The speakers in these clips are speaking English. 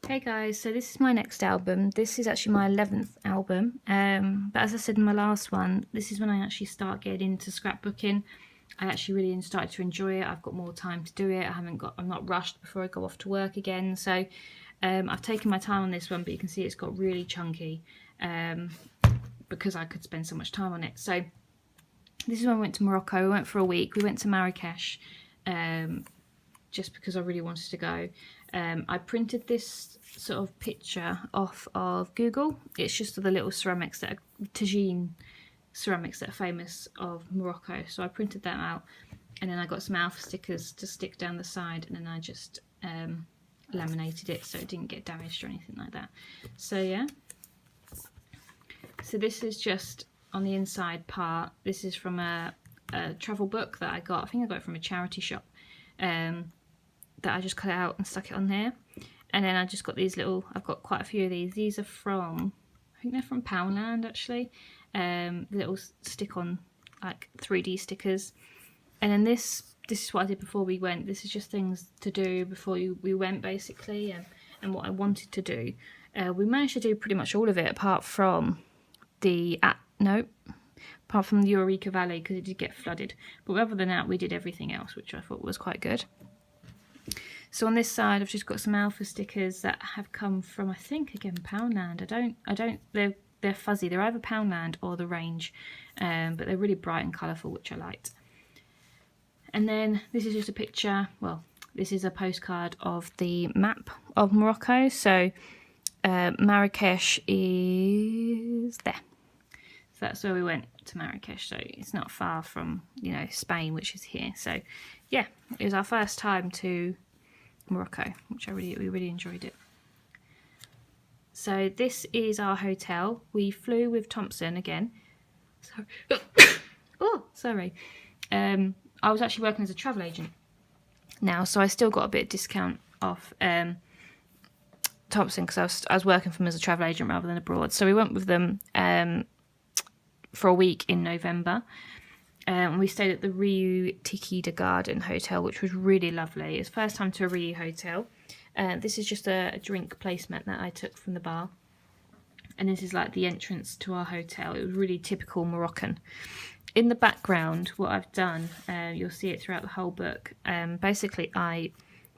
Hey guys, so this is my next album. This is actually my 11th album, but as I said in my last one, this is when I actually start getting into scrapbooking. I actually really started to enjoy it. I've got more time to do it. I'm not rushed before I go off to work again. So I've taken my time on this one, but you can see it's got really chunky because I could spend so much time on it. So this is when I went to Morocco. We went for a week. We went to Marrakech just because I really wanted to go. I printed this sort of picture off of Google. It's just the little ceramics that are tagine ceramics that are famous of Morocco. So I printed that out, and then I got some alpha stickers to stick down the side, and then I just laminated it so it didn't get damaged or anything like that. So yeah. So this is just on the inside part. This is from a travel book that I got. I think I got it from a charity shop. That I just cut it out and stuck it on there. And then I just got these little, I've got quite a few of these. These are from, I think they're from Poundland actually. Little stick-on like 3D stickers. And then this is what I did before we went. This is just things to do before we went basically, and what I wanted to do. We managed to do pretty much all of it apart from apart from the Eureka Valley because it did get flooded. But other than that, we did everything else, which I thought was quite good. So on this side, I've just got some alpha stickers that have come from, I think, again, Poundland. They're fuzzy. They're either Poundland or the Range, but they're really bright and colourful, which I liked. And then this is just a picture. Well, this is a postcard of the map of Morocco. So Marrakech is there. So that's where we went to Marrakech. So it's not far from, Spain, which is here. So yeah, it was our first time to Morocco, which we really enjoyed it. So this is our hotel. We flew with Thompson again. Sorry. Oh, sorry. I was actually working as a travel agent now, so I still got a bit of discount off Thompson because I was working for them as a travel agent rather than abroad. So we went with them for a week in November. We stayed at the Riu Tikida Garden Hotel, which was really lovely. It's first time to a Riu hotel. This is just a drink placement that I took from the bar. And this is like the entrance to our hotel. It was really typical Moroccan. In the background, what I've done, you'll see it throughout the whole book. Basically, I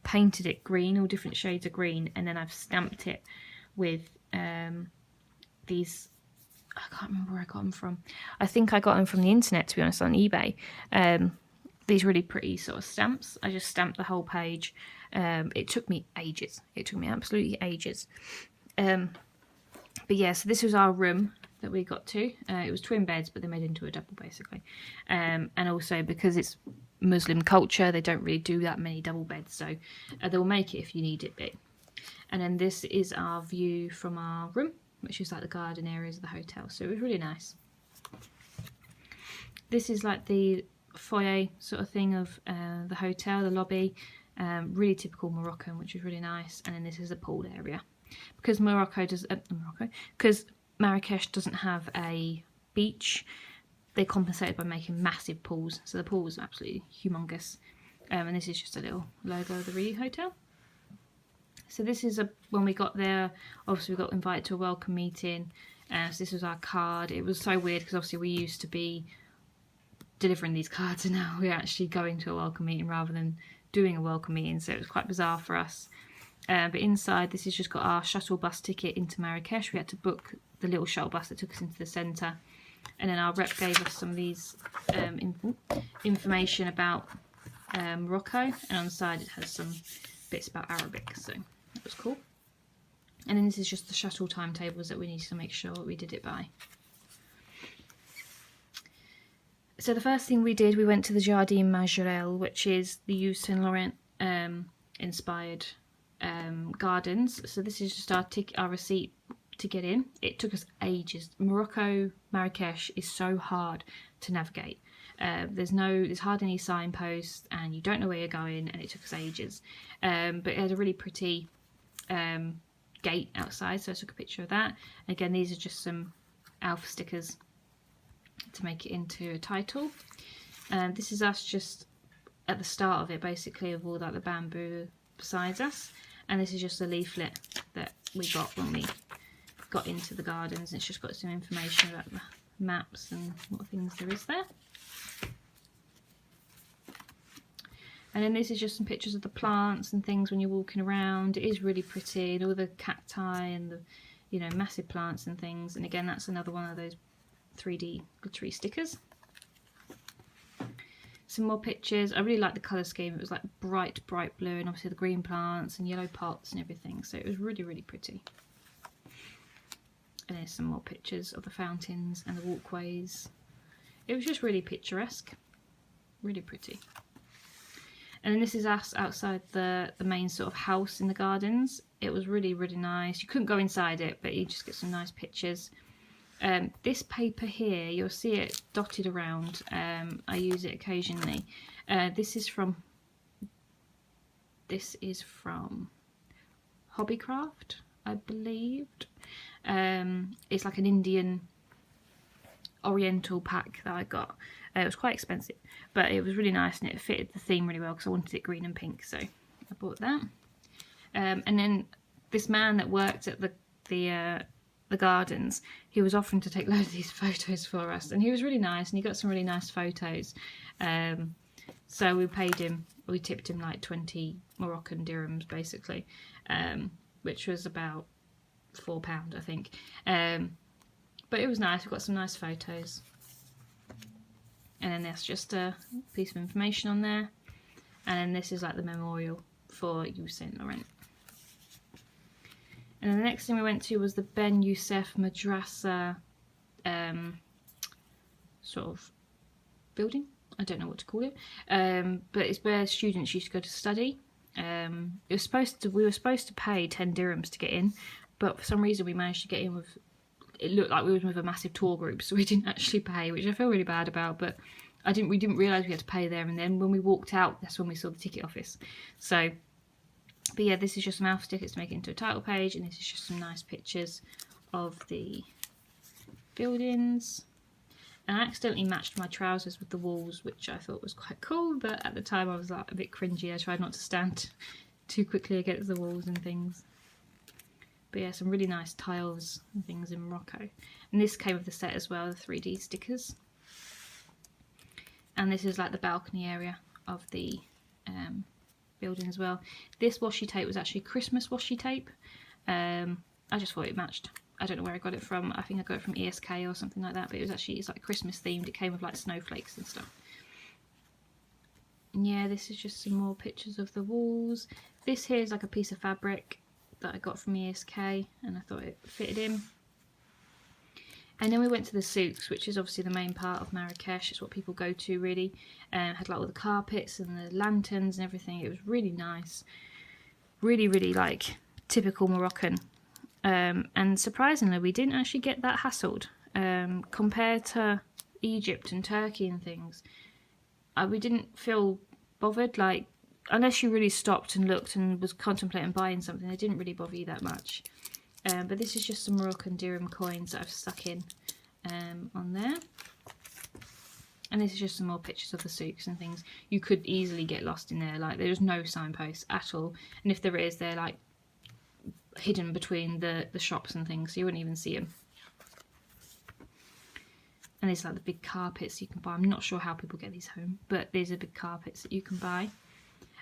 painted it green, all different shades of green, and then I've stamped it with these... I can't remember where I got them from. I think I got them from the internet, to be honest, on eBay. These really pretty sort of stamps. I just stamped the whole page. It took me ages. It took me absolutely ages. But yeah, so this was our room that we got to. It was twin beds, but they made it into a double, basically. And also, because it's Muslim culture, they don't really do that many double beds. So they'll make it if you need it big. And then this is our view from our room, which is like the garden areas of the hotel. So it was really nice. This is like the foyer sort of thing of the hotel, the lobby. Really typical Moroccan, which is really nice. And then this is a pool area. Because because Marrakech doesn't have a beach, they compensated by making massive pools. So the pool was absolutely humongous. And this is just a little logo of the Riu Hotel. So this is when we got there, obviously we got invited to a welcome meeting. So this was our card. It was so weird because obviously we used to be delivering these cards and now we're actually going to a welcome meeting rather than doing a welcome meeting. So it was quite bizarre for us. But inside, this has just got our shuttle bus ticket into Marrakech. We had to book the little shuttle bus that took us into the centre. And then our rep gave us some of these information about Morocco. And on the side it has some bits about Arabic. So that was cool. And then this is just the shuttle timetables that we needed to make sure that we did it by. So the first thing we did, we went to the Jardin Majorelle, which is the Yves Saint Laurent inspired gardens. So this is just our receipt to get in. It took us ages. Marrakech is so hard to navigate. There's hardly any signposts and you don't know where you're going, and it took us ages. But it had a really pretty gate outside, so I took a picture of that. Again, these are just some alpha stickers to make it into a title. This is us just at the start of it, basically, of all like the bamboo beside us. And this is just a leaflet that we got when we got into the gardens. It's just got some information about the maps and what things there is there. And then this is just some pictures of the plants and things when you're walking around. It is really pretty, and all the cacti and the, you know, massive plants and things. And again, that's another one of those 3D glittery stickers. Some more pictures. I really like the colour scheme. It was like bright blue, and obviously the green plants and yellow pots and everything. So it was really, really pretty. And there's some more pictures of the fountains and the walkways. It was just really picturesque. Really pretty. And then this is us outside the main sort of house in the gardens. It was really, really nice. You couldn't go inside it, but you just get some nice pictures. This paper here, you'll see it dotted around. I use it occasionally. This is from Hobbycraft, I believed. It's like an Indian Oriental pack that I got. It was quite expensive, but it was really nice and it fitted the theme really well because I wanted it green and pink, so I bought that. And then this man that worked at the gardens, he was offering to take loads of these photos for us, and he was really nice and he got some really nice photos. So we paid him, we tipped him like 20 Moroccan dirhams basically, which was about £4 I think. But it was nice. We got some nice photos. And then there's just a piece of information on there. And then this is like the memorial for Saint Laurent. And then the next thing we went to was the Ben Youssef Madrasa sort of building. I don't know what to call it. But it's where students used to go to study. We were supposed to pay 10 dirhams to get in, but for some reason we managed to get in with, it looked like we were with a massive tour group, so we didn't actually pay, which I feel really bad about, but we didn't realise we had to pay there, and then when we walked out, that's when we saw the ticket office. So, but yeah, this is just some alpha stickers to make it into a title page, and this is just some nice pictures of the buildings. And I accidentally matched my trousers with the walls, which I thought was quite cool, but at the time I was like a bit cringy. I tried not to stand too quickly against the walls and things. But yeah, some really nice tiles and things in Morocco. And this came with the set as well, the 3D stickers. And this is like the balcony area of the building as well. This washi tape was actually Christmas washi tape. I just thought it matched. I don't know where I got it from. I think I got it from ESK or something like that. But it's like Christmas themed. It came with like snowflakes and stuff. And yeah, this is just some more pictures of the walls. This here is like a piece of fabric that I got from ESK, and I thought it fitted in. And then we went to the Souks, which is obviously the main part of Marrakech. It's what people go to really. Had like all the carpets and the lanterns and everything. It was really nice. Really, really like typical Moroccan. And surprisingly, we didn't actually get that hassled. Compared to Egypt and Turkey and things, we didn't feel bothered. Like, unless you really stopped and looked and was contemplating buying something, they didn't really bother you that much. But this is just some Moroccan dirham coins that I've stuck in on there. And this is just some more pictures of the souks and things. You could easily get lost in there. Like, there's no signposts at all. And if there is, they're like hidden between the shops and things, so you wouldn't even see them. And there's like the big carpets you can buy. I'm not sure how people get these home, but these are big carpets that you can buy.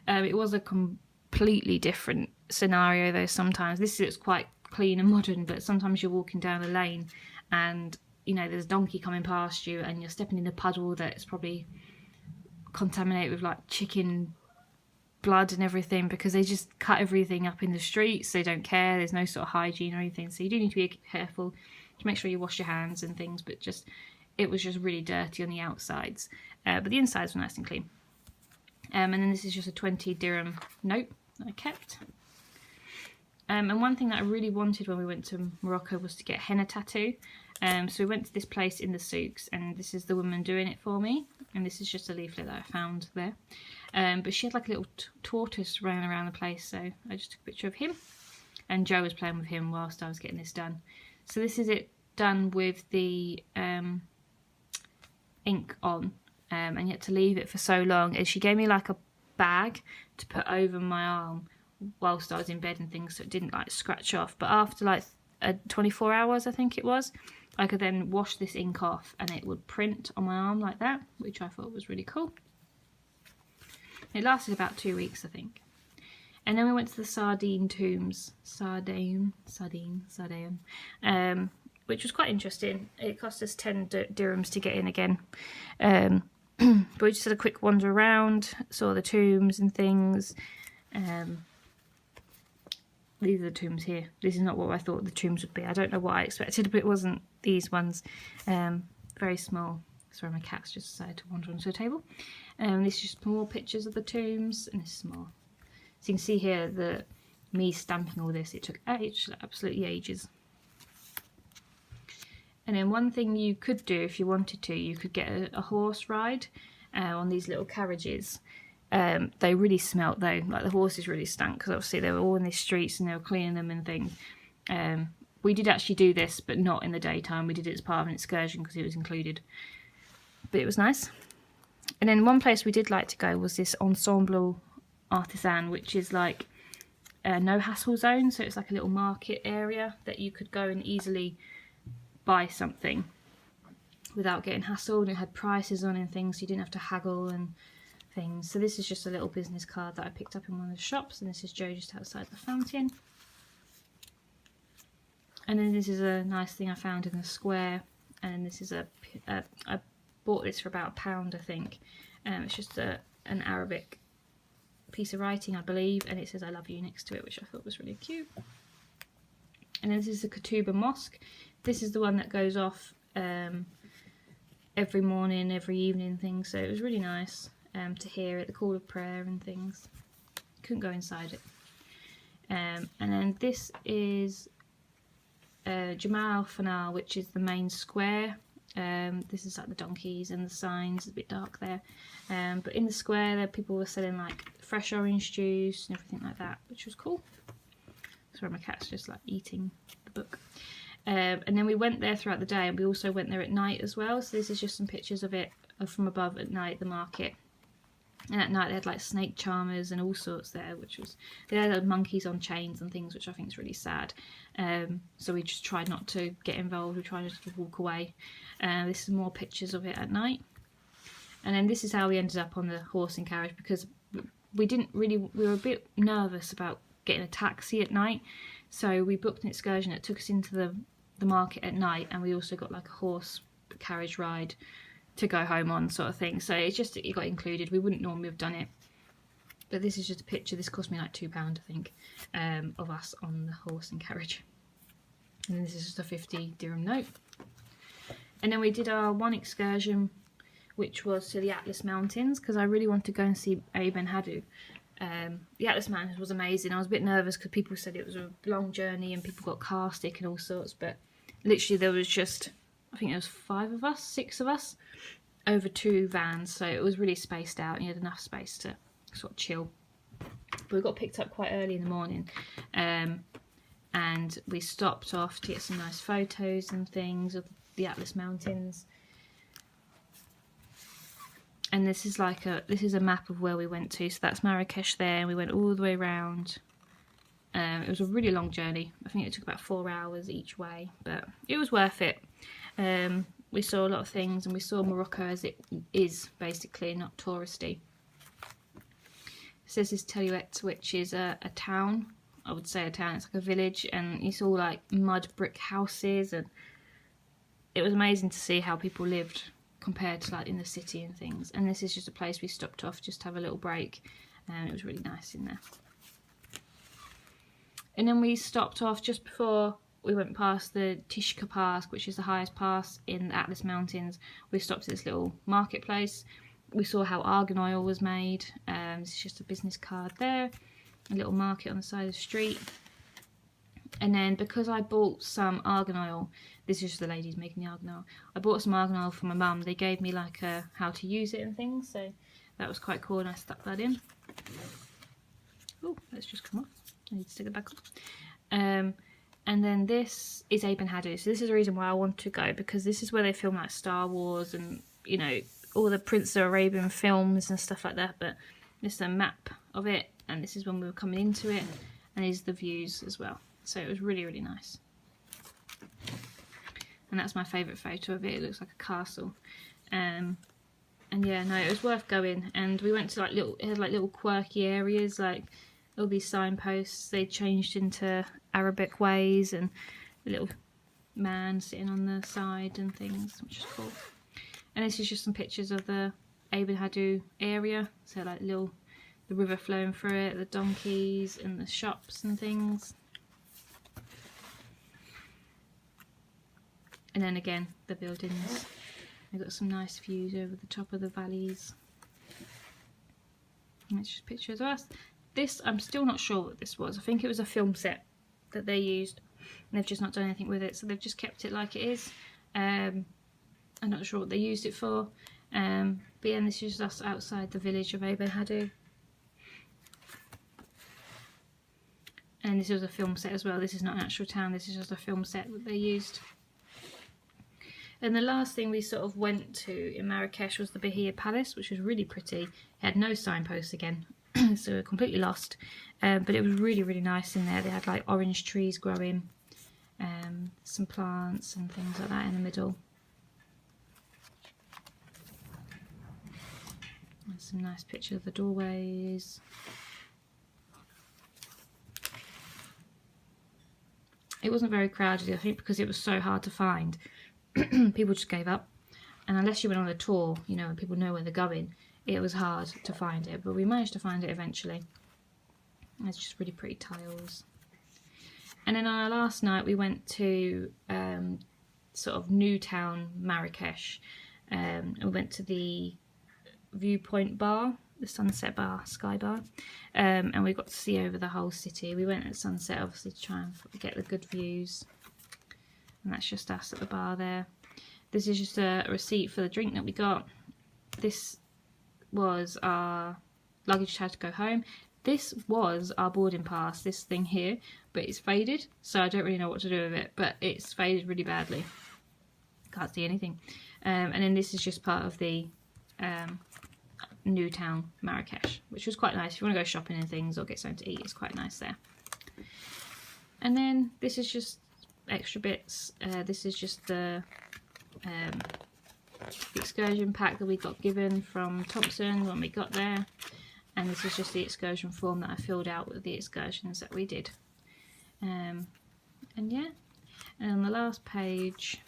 It was a completely different scenario though. Sometimes this is quite clean and modern, but sometimes you're walking down a lane and you know there's a donkey coming past you and you're stepping in a puddle that's probably contaminated with like chicken blood and everything, because they just cut everything up in the streets. They don't care. There's no sort of hygiene or anything, so you do need to be careful to make sure you wash your hands and things. But just it was just really dirty on the outsides, but the insides were nice and clean. And then this is just a 20 dirham note that I kept. And one thing that I really wanted when we went to Morocco was to get henna tattoo. So we went to this place in the Souks, and this is the woman doing it for me. And this is just a leaflet that I found there. But she had like a little tortoise running around the place, so I just took a picture of him. And Joe was playing with him whilst I was getting this done. So this is it done with the ink on. And you had to leave it for so long. And she gave me like a bag to put over my arm whilst I was in bed and things, so it didn't like scratch off. But after like 24 hours, I think it was, I could then wash this ink off and it would print on my arm like that, which I thought was really cool. It lasted about 2 weeks, I think. And then we went to the Sardine tombs, which was quite interesting. It cost us 10 dirhams to get in again. But we just had a quick wander around, saw the tombs and things. These are the tombs here. This is not what I thought the tombs would be. I don't know what I expected, but it wasn't these ones. Very small. Sorry, my cat's just decided to wander onto the table. This is just more pictures of the tombs, and this is more. So you can see here me stamping all this. It took absolutely ages. And then one thing you could do if you wanted to, you could get a horse ride on these little carriages. They really smelt though, like the horses really stank, because obviously they were all in the streets and they were cleaning them and things. We did actually do this, but not in the daytime. We did it as part of an excursion because it was included. But it was nice. And then one place we did like to go was this Ensemble Artisan, which is like a no hassle zone. So it's like a little market area that you could go and easily buy something without getting hassled. It had prices on and things, so you didn't have to haggle and things. So this is just a little business card that I picked up in one of the shops, and this is Joe just outside the fountain. And then this is a nice thing I found in the square, and this is I bought this for about £1, I think. It's just an Arabic piece of writing, I believe, and it says I love you next to it, which I thought was really cute. And then this is the Katuba Mosque. This is the one that goes off every morning, every evening, things. So it was really nice to hear it, the call of prayer and things. Couldn't go inside it. And then this is Jamal Al-Fanar, which is the main square. This is like the donkeys and the signs. It's a bit dark there, but in the square there people were selling like fresh orange juice and everything like that, which was cool. Sorry, my cat's just like eating the book. And then we went there throughout the day, and we also went there at night as well. So this is just some pictures of it from above at night, the market. And at night they had like snake charmers and all sorts there, which was, they had monkeys on chains and things, which I think is really sad. So we just tried not to get involved. We tried to walk away. This is more pictures of it at night. And then this is how we ended up on the horse and carriage, because we were a bit nervous about getting a taxi at night. So we booked an excursion that took us into the market at night, and we also got like a horse carriage ride to go home on, sort of thing. So it got included. We wouldn't normally have done it, but this is just a picture. This cost me like £2, I think, of us on the horse and carriage. And then this is just a 50 dirham note. And then we did our one excursion, which was to the Atlas Mountains, because I really wanted to go and see Ibn Hadu. The Atlas Mountains was amazing. I was a bit nervous because people said it was a long journey and people got car sick and all sorts, but literally there was just, I think there was 6 of us over 2 vans, so it was really spaced out and you had enough space to sort of chill. But we got picked up quite early in the morning, and we stopped off to get some nice photos and things of the Atlas Mountains. And this is like a map of where we went to. So that's Marrakech there, and we went all the way around. It was a really long journey. I think it took about 4 hours each way, but it was worth it. We saw a lot of things, and we saw Morocco as it is, basically, not touristy. So this is Teliouet, which is a town. I would say a town. It's like a village, and you saw like mud brick houses, and it was amazing to see how people lived compared to like in the city and things. And this is just a place we stopped off just to have a little break, and it was really nice in there. And then we stopped off just before we went past the Tishka Pass, which is the highest pass in the Atlas Mountains. We stopped at this little marketplace. We saw how argan oil was made. This is just a business card there. A little market on the side of the street. And then because I bought some argan oil, this is just the ladies making the argan oil. I bought some argan oil for my mum. They gave me like how to use it and things, so that was quite cool, and I stuck that in. Oh, let's just come off. I need to stick it back on. And then this is Ibn Hadu. So this is the reason why I want to go, because this is where they film like Star Wars and, you know, all the Prince of Arabian films and stuff like that. But this is a map of it. and this is when we were coming into it, and these are the views as well. So it was really, really nice. And that's my favourite photo of it. It looks like a castle. And yeah, no, it was worth going. And we went to like little, it had like little quirky areas, like all these signposts. They changed into Arabic ways, and a little man sitting on the side and things, which is cool. And this is just some pictures of the Ibn Hadu area. So like the river flowing through it, the donkeys and the shops and things. And then again, the buildings. They've got some nice views over the top of the valleys. And it's just pictures of us. This, I'm still not sure what this was. I think it was a film set that they used. And they've just not done anything with it. So they've just kept it like it is. I'm not sure what they used it for. But yeah, and this is us outside the village of Ibn Hadu. And this was a film set as well. This is not an actual town. This is just a film set that they used. And the last thing we sort of went to in Marrakech was the Bahia Palace, which was really pretty. It had no signposts again, so we were completely lost. But it was really, really nice in there. They had like orange trees growing, some plants and things like that in the middle. And some nice pictures of the doorways. It wasn't very crowded, I think, because it was so hard to find. People just gave up, and unless you went on a tour, you know, and people know where they're going, it was hard to find it, but we managed to find it eventually. It's just really pretty tiles. And then on our last night we went to sort of New Town Marrakech, and we went to the Viewpoint Bar, the Sunset Bar, Sky Bar, and we got to see over the whole city. We went at sunset obviously to try and get the good views. And that's just us at the bar there. This is just a receipt for the drink that we got. This was our luggage had to go home. This was our boarding pass, this thing here, but it's faded, so I don't really know what to do with it, but it's faded really badly. Can't see anything. And then this is just part of the New Town Marrakech, which was quite nice. If you want to go shopping and things or get something to eat, it's quite nice there. And then this is just extra bits. This is just the excursion pack that we got given from Thompson when we got there, and this is just the excursion form that I filled out with the excursions that we did. And yeah, and on the last page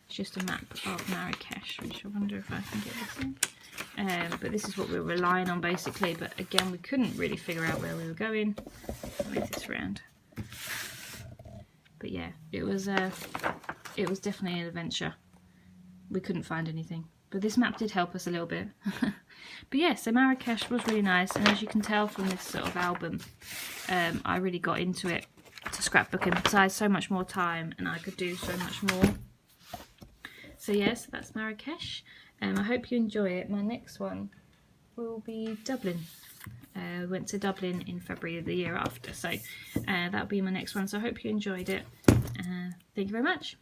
it's just a map of Marrakech, which I wonder if I can get this in. But this is what we were relying on basically, but again we couldn't really figure out where we were going. I'll move this around. But yeah, it was definitely an adventure. We couldn't find anything, but this map did help us a little bit. But yeah, so Marrakech was really nice, and as you can tell from this sort of album, I really got into it to scrapbooking because I had so much more time and I could do so much more. So yes, so that's Marrakech. I hope you enjoy it. My next one will be Dublin. Went to Dublin in February of the year after, so that'll be my next one. So I hope you enjoyed it. Thank you very much.